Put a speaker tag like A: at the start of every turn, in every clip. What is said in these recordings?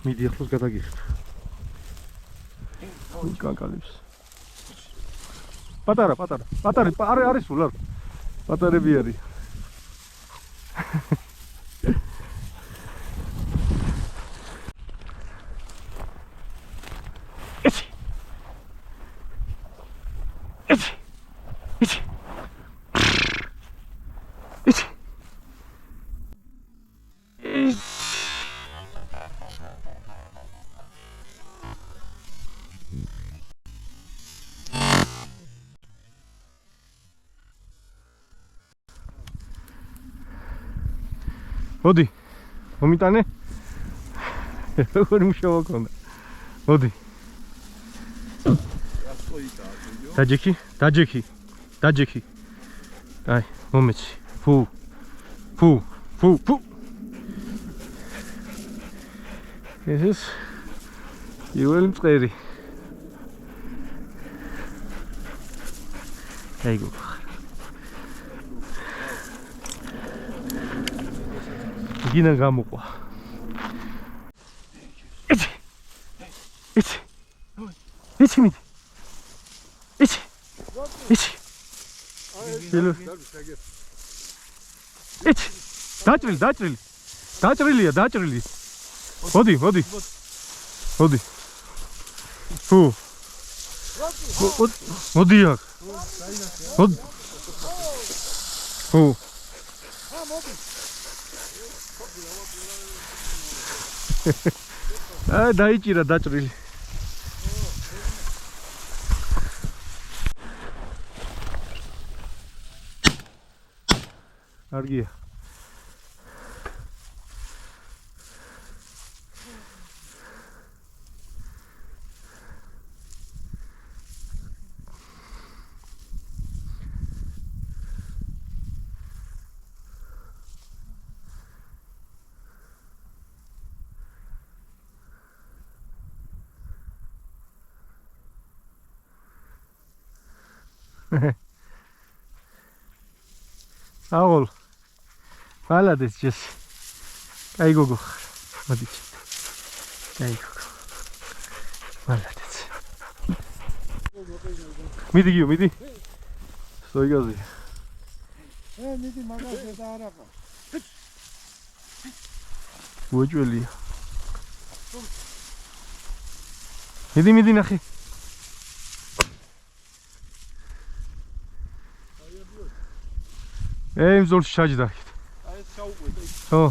A: მიდი ახლოს გადაგიხდ. კანკალებს. პატარა, არის სულ არ. პატარები არის. მოდი, მომიტანე. როგორი მუშაობა ქონდა. მოდი. დაჯექი. აი, მომეცი. ფუ. ეს ის იუელი მწყერი. აიგო. გინა გამოყვა. იცი მიდი. იცი. დაჭრილი. მოდი. ფუ. მოდი აქ. ფუ. დაიჭირა დაჭრილი. კარგია. აულ. Молодец, сейчас. Айгого. Молодец. Молодец. Მიდი. Стой газი.
B: მიდი მაგაზე და არაყა.
A: უეჭველია. მიდი ნახე. მძოლში ჩაჯდა.
B: აი ეს ჩაუყვეთ.
A: ხო.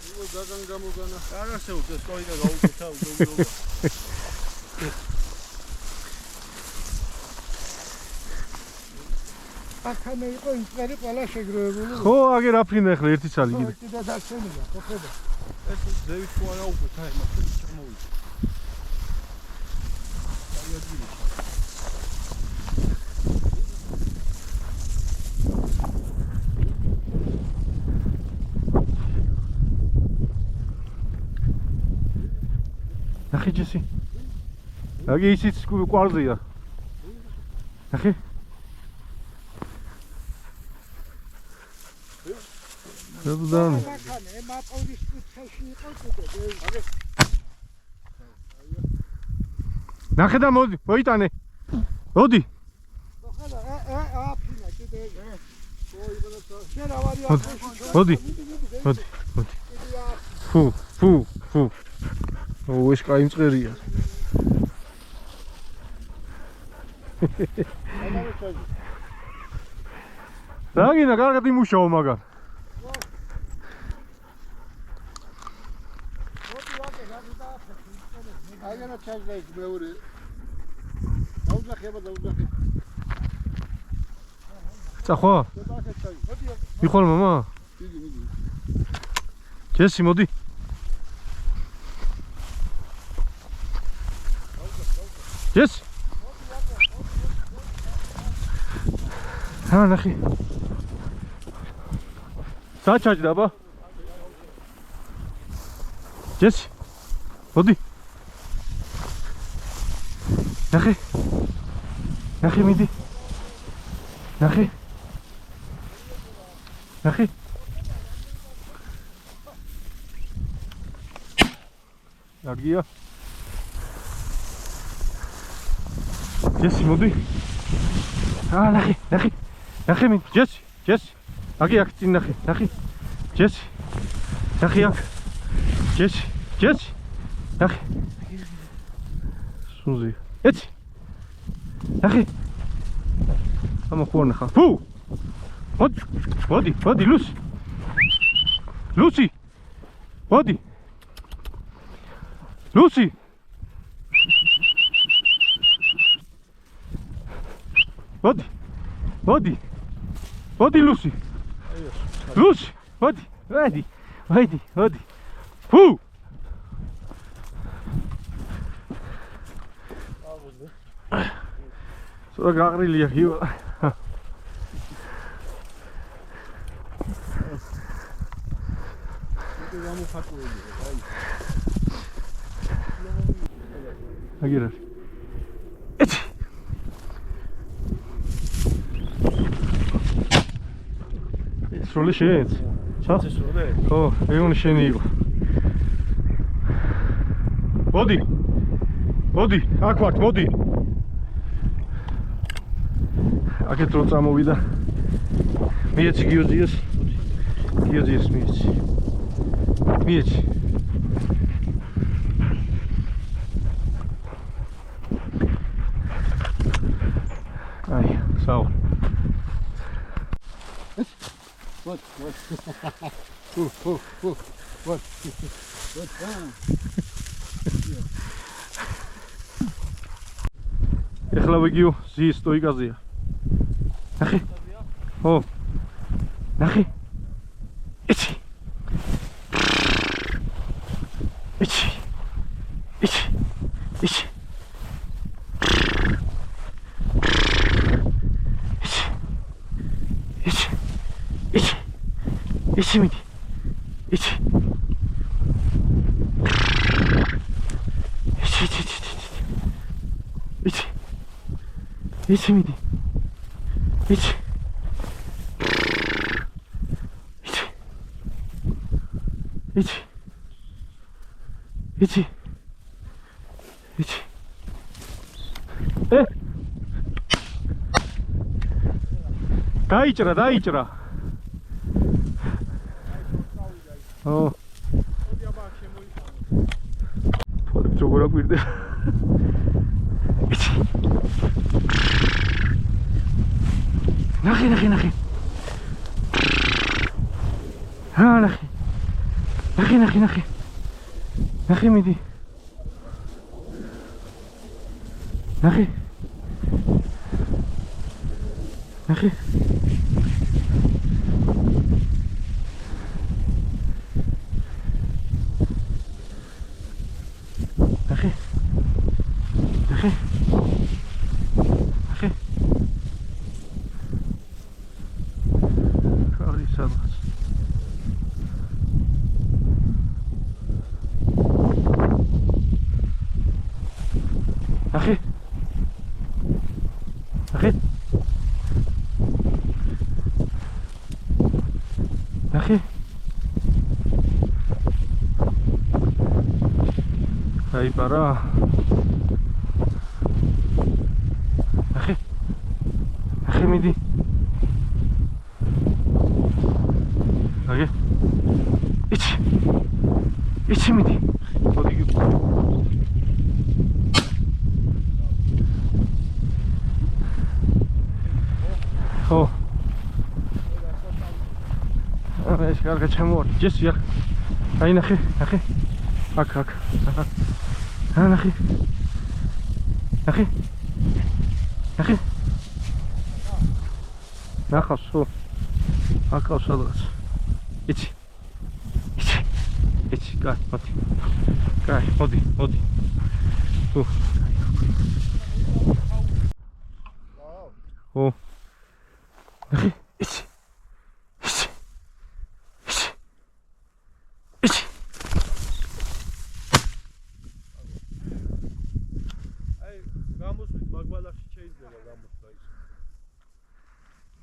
B: იყო გაგან გამოგანა. არ არსებობს ეს ყოიდა გაუკვეთა უბრალოდ. აქამდე იყო ინტერი ყველა შეგროვებული.
A: ხო, აგერ აფრინდა ახლა ერთი ცალი კიდე.
B: კიდე დაგცემია, ხო ხედა. ეს ზევით ხო არა უყვეთ, აი მაგას ჩამოვიდა. აი ადგილი. ნახე ჯესი. აგი ისიც კვარზეა. ნახე. ზებდანი. მაპოვრის კუთხეში იყო კიდე.
A: ნახე და მოდი, მოიტანე. მოდი.
B: ხედა, აფინა კიდე. შენ ავარი
A: მოდი. ფუ. ო, ეს კაი მწყერია. დაგინა, კარგად იმუშაო მაგარ.
B: აიგენა ჩაჟდაიქ მეორე. დაუძახება.
A: წახვა? მიხვალ მამა?
B: მიდი.
A: ჯესი, მოდი. ჯეს? ნახე. საჩაჯდა აბა. ჯესი. მოდი. ნახე მიდი. ნახე. კარგია. ჯესი, მოდი. ნახე მინდი, ჯესი. აქ წინ ნახე. ჯესი. ნახე აქ. ჯესი. ნახე. სუნზი. ეცი. ნახე. ამოხوار ნახა. ფუ! მოდი, ლუსი. მოდი. ლუსი. მოდი ლუსი. მოდი. ფუ! სულ გაყრილია ხივა. აგერა. ეცი. სროლი შენს. ჩახე სროლი? ხო, ეგონი შენი იყო. მოდი, აქ ვარ, მოდი. აქეთ რო წამოვიდა. მიეცი გიოზიეს. მიეცი. აი, საო.
B: What?
A: ეხლა ვიგიო ზის სტოიკაზია. ნახე. ო. ნახე. ეცი. ეცი მიდი. ეცი მიდი. დაიჭრა. ო. ფოტო როგორ აკვირდა. ნახე. ნახე. ნახე მიდი. ნახე. Aí para. Aqui midi. Aqui. İçi midi. Hadi git. Oh. Araç karga çamur. Jes ya. Ay nahi. Ak. Nahi. ნახავს ხო? აკავს სადღაც. იცი. კაი, მოდი. თუ. ო. ნახე, იცი.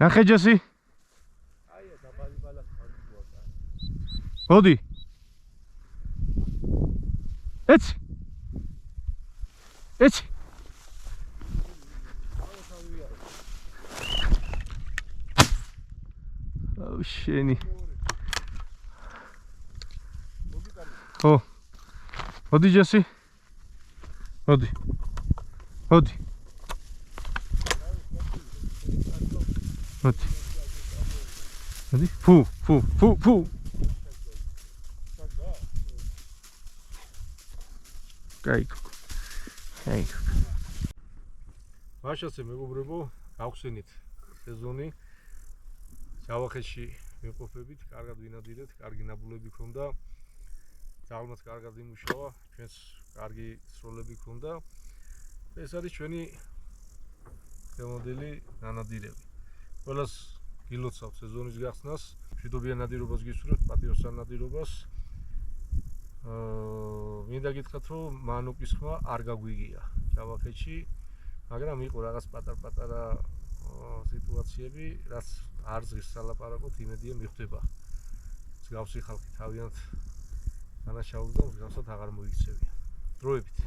A: ნახე ჯესი.
B: აია დაბალი ბალას ხარ.
A: მოდი. ეცი ეცი აუ შენი ხო მოდი ჯესი მოდი მოდი მოდი მოდი ფუ კაიკო მაშასე მეგობრებო გავხსენით სეზონი ჯავახეთში ვიმყოფებით, კარგად ვინადირეთ, კარგი ნაბულები ქონდა, ძალმაც კარგად იმუშავა, ჩვენს კარგი სროლები ქონდა. ეს არის ჩვენი მოდელი ნანადირები. ყველას გილოცავთ სეზონის გახსნას, მშვიდობიან ნადირობას გისურვებთ, პატიოსან ნადირობას. მინდა გითხრათ, რომ მანუკის ხმა არ გაგვიგია ჯავახეთში, მაგრამ იყო რაღაც პატარ-პატარა სიტუაციები, რაც არ ზღის სალაპარაკოთ, იმედია მიხვდება. მსგავსი ხალხი თავიანთ დანაშაულს და მსგავსად აღარ მოიქცევიან. დროებით